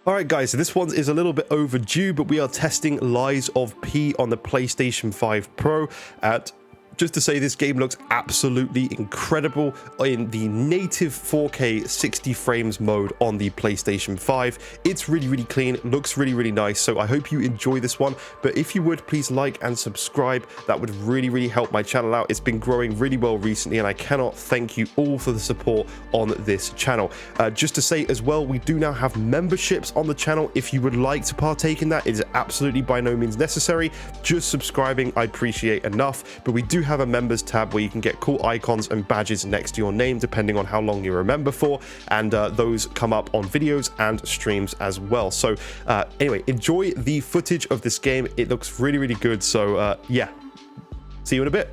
Alright guys, so this one is a little bit overdue, but we are testing Lies of P on the PlayStation 5 Pro. And just to say, this game looks absolutely incredible in the native 4K 60 frames mode on the PlayStation 5. It's really clean, it looks really nice, so I hope you enjoy this one. But if you would, please like and subscribe. That would really help my channel out. It's been growing really well recently, and I cannot thank you all for the support on this channel. Just to say as well, we do now have memberships on the channel. If you would like to partake in that, it is absolutely by no means necessary. Just subscribing I appreciate enough, but we do have a members tab where you can get cool icons and badges next to your name depending on how long you're a member for, and those come up on videos and streams as well. So anyway, enjoy the footage of this game. It looks really good, so yeah, see you in a bit.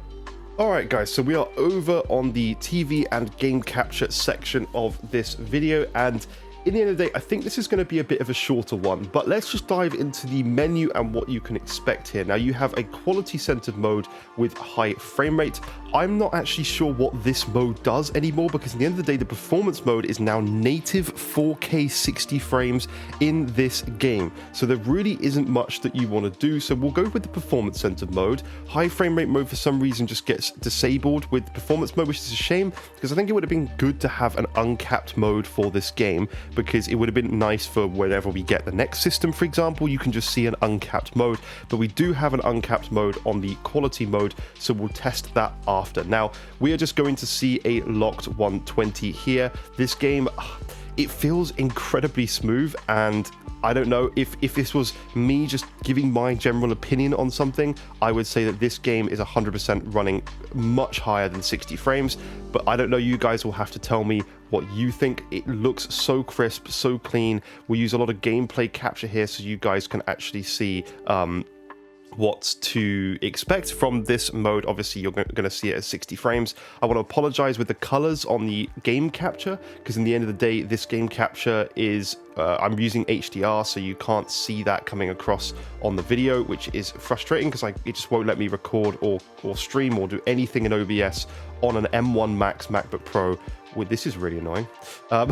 Alright guys, so we are over on the TV and game capture section of this video, and in the end of the day, I think this is going to be a bit of a shorter one, but let's just dive into the menu and what you can expect here. Now, you have a quality-centered mode with high frame rate. I'm not actually sure what this mode does anymore, because at the end of the day, the performance mode is now native 4K 60 frames in this game. So there really isn't much that you want to do. So we'll go with the performance-centered mode. High frame rate mode, for some reason, just gets disabled with performance mode, which is a shame, because I think it would have been good to have an uncapped mode for this game, because it would have been nice for whenever we get the next system, for example, you can just see an uncapped mode. But we do have an uncapped mode on the quality mode, so we'll test that after. Now, we are just going to see a locked 120 here. This game, it feels incredibly smooth, and I don't know, if this was me just giving my general opinion on something, I would say that this game is 100% running much higher than 60 frames, but I don't know, you guys will have to tell me what you think. It looks so crisp, so clean. We use a lot of gameplay capture here so you guys can actually see what to expect from this mode. Obviously, you're going to see it at 60 frames. I want to apologize with the colors on the game capture, because in the end of the day, this game capture is I'm using HDR, so you can't see that coming across on the video, which is frustrating because it just won't let me record or stream or do anything in OBS on an M1 Max MacBook Pro. This is really annoying. On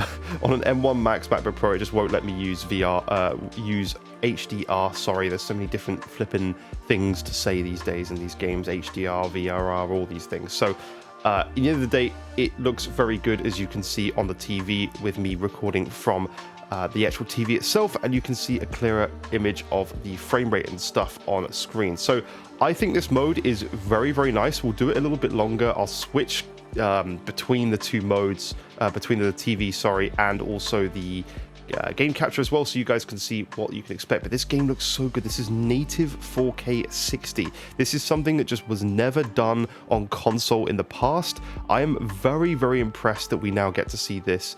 an M1 Max MacBook Pro, it just won't let me use use HDR. Sorry, there's so many different flipping things to say these days in these games. HDR, VRR, all these things. So at the end of the day, it looks very good, as you can see on the TV with me recording from the actual TV itself, and you can see a clearer image of the frame rate and stuff on screen. So I think this mode is very nice. We'll do it a little bit longer. I'll switch between the two modes, between the TV, sorry, and also the game capture as well, so you guys can see what you can expect. But this game looks so good. This is native 4K 60. This is something that just was never done on console in the past. I am very impressed that we now get to see this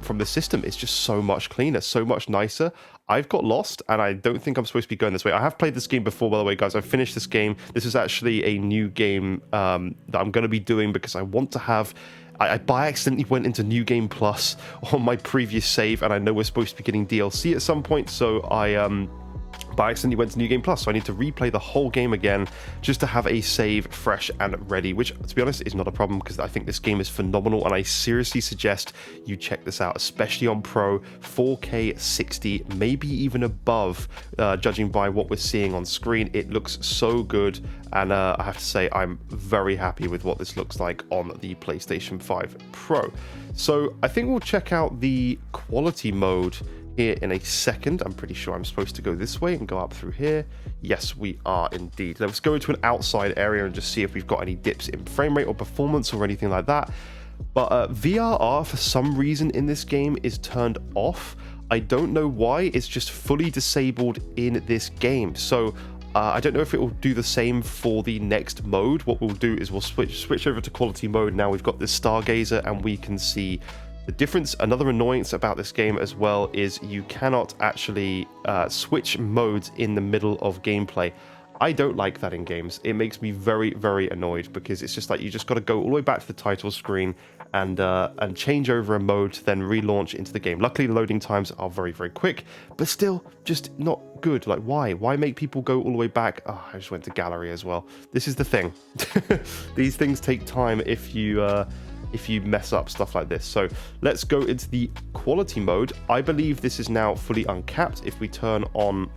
from the system. It's just so much cleaner, so much nicer. I've got lost, and I don't think I'm supposed to be going this way. I have played this game before, by the way, guys. I finished this game. This is actually a new game that I'm going to be doing because I want to have... I by accidentally went into New Game Plus on my previous save, and I know we're supposed to be getting DLC at some point, so I by accidentally went to New Game Plus, so I need to replay the whole game again just to have a save fresh and ready, which, to be honest, is not a problem because I think this game is phenomenal, and I seriously suggest you check this out, especially on Pro. 4K 60, maybe even above, judging by what we're seeing on screen. It looks so good, and I have to say I'm very happy with what this looks like on the PlayStation 5 Pro. So I think we'll check out the quality mode here in a second. I'm pretty sure I'm supposed to go this way and go up through here. Yes, we are indeed. Let's go into an outside area and just see if we've got any dips in frame rate or performance or anything like that. But VRR, for some reason in this game, is turned off. I don't know why. It's just fully disabled in this game. So I don't know if it will do the same for the next mode. What we'll do is we'll switch over to quality mode. Now we've got this Stargazer, and we can see the difference. Another annoyance about this game as well is you cannot actually switch modes in the middle of gameplay. I don't like that in games. It makes me very annoyed, because it's just like you just got to go all the way back to the title screen and change over a mode to then relaunch into the game. Luckily, the loading times are very quick, but still just not good. Like, why make people go all the way back? Oh, I just went to gallery as well. This is the thing. These things take time if you if you mess up stuff like this. So let's go into the quality mode. I believe this is now fully uncapped. If we turn on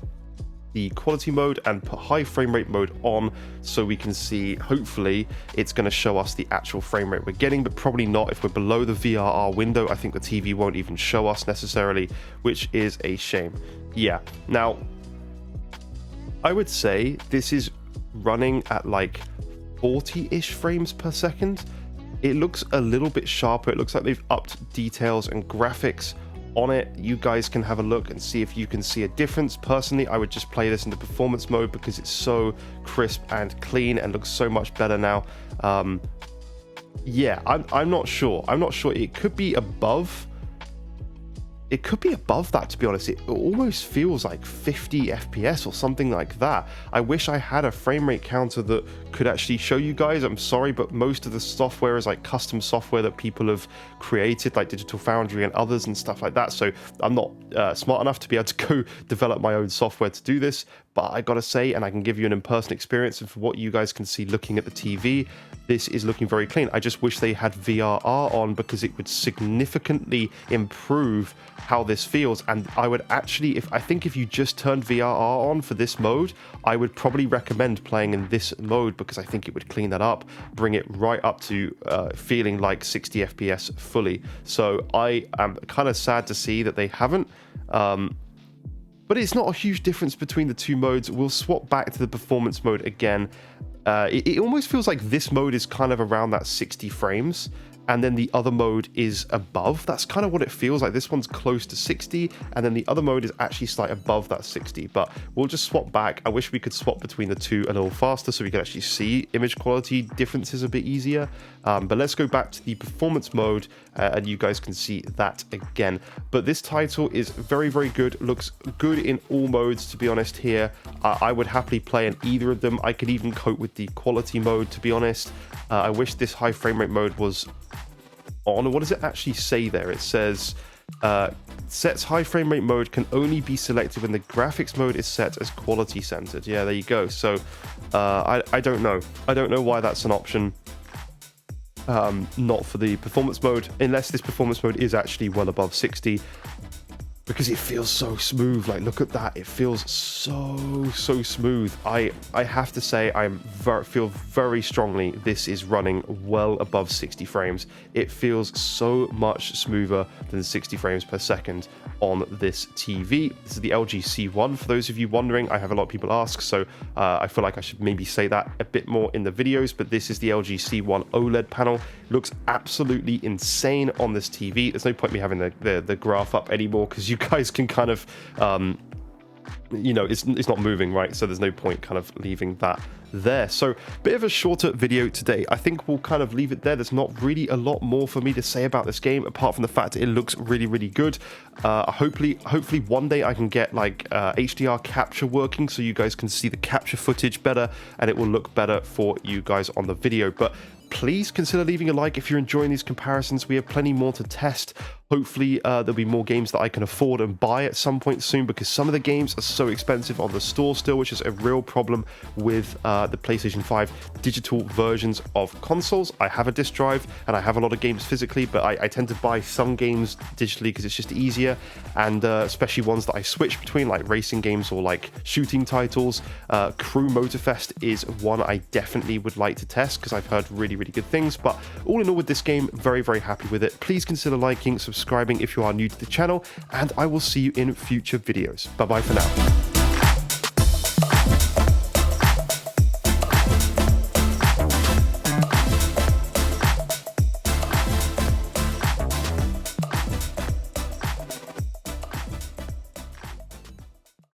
the quality mode and put high frame rate mode on, so we can see, hopefully it's going to show us the actual frame rate we're getting, but probably not. If we're below the VRR window, I think the TV won't even show us necessarily, which is a shame. Yeah, now I would say this is running at like 40-ish frames per second. It looks a little bit sharper. It looks like they've upped details and graphics on it. You guys can have a look and see if you can see a difference. Personally, I would just play this into performance mode because it's so crisp and clean and looks so much better now. Yeah, I'm not sure. I'm not sure. It could be above. It could be above that, to be honest. It almost feels like 50 FPS or something like that. I wish I had a frame rate counter that could actually show you guys. I'm sorry, but most of the software is like custom software that people have created, like Digital Foundry and others and stuff like that. So I'm not smart enough to be able to go develop my own software to do this. But I gotta say, and I can give you an in-person experience of what you guys can see looking at the TV, this is looking very clean. I just wish they had VRR on, because it would significantly improve how this feels. And I would actually, I think if you just turned VRR on for this mode, I would probably recommend playing in this mode, because I think it would clean that up, bring it right up to feeling like 60 FPS fully. So I am kind of sad to see that they haven't. But it's not a huge difference between the two modes. We'll swap back to the performance mode again. It almost feels like this mode is kind of around that 60 frames, and then the other mode is above. That's kind of what it feels like. This one's close to 60, and then the other mode is actually slightly above that 60. But we'll just swap back. I wish we could swap between the two a little faster so we could actually see image quality differences a bit easier. But let's go back to the performance mode, and you guys can see that again. But this title is very, very good. Looks good in all modes, to be honest here. I would happily play in either of them. I could even cope with the quality mode, to be honest. I wish this high frame rate mode was on. What does it actually say there? It says sets high frame rate mode can only be selected when the graphics mode is set as quality centered. Yeah, there you go. So I don't know. I don't know why that's an option. Not for the performance mode, unless this performance mode is actually well above 60, because it feels so smooth. Like, look at that. It feels so smooth. I have to say, feel very strongly this is running well above 60 frames. It feels so much smoother than 60 frames per second on this TV. This is the LG C1, for those of you wondering. I have a lot of people ask, so I feel like I should maybe say that a bit more in the videos, but this is the LG C1 OLED panel. It looks absolutely insane on this TV. There's no point me having the graph up anymore, because you guys can kind of you know, it's not moving, right? So there's no point kind of leaving that there. So bit of a shorter video today. I think we'll kind of leave it there. There's not really a lot more for me to say about this game, apart from the fact that it looks really, really good. Hopefully one day I can get like HDR capture working, so you guys can see the capture footage better, and it will look better for you guys on the video. But please consider leaving a like if you're enjoying these comparisons. We have plenty more to test. Hopefully there'll be more games that I can afford and buy at some point soon, because some of the games are so expensive on the store still, which is a real problem with the PlayStation 5 digital versions of consoles. I have a disc drive and I have a lot of games physically, but I tend to buy some games digitally because it's just easier, and especially ones that I switch between, like racing games or like shooting titles. Crew Motorfest is one I definitely would like to test, because I've heard really, really good things. But all in all, with this game, very, very happy with it. Please consider liking, subscribing if you are new to the channel, and I will see you in future videos. Bye bye for now.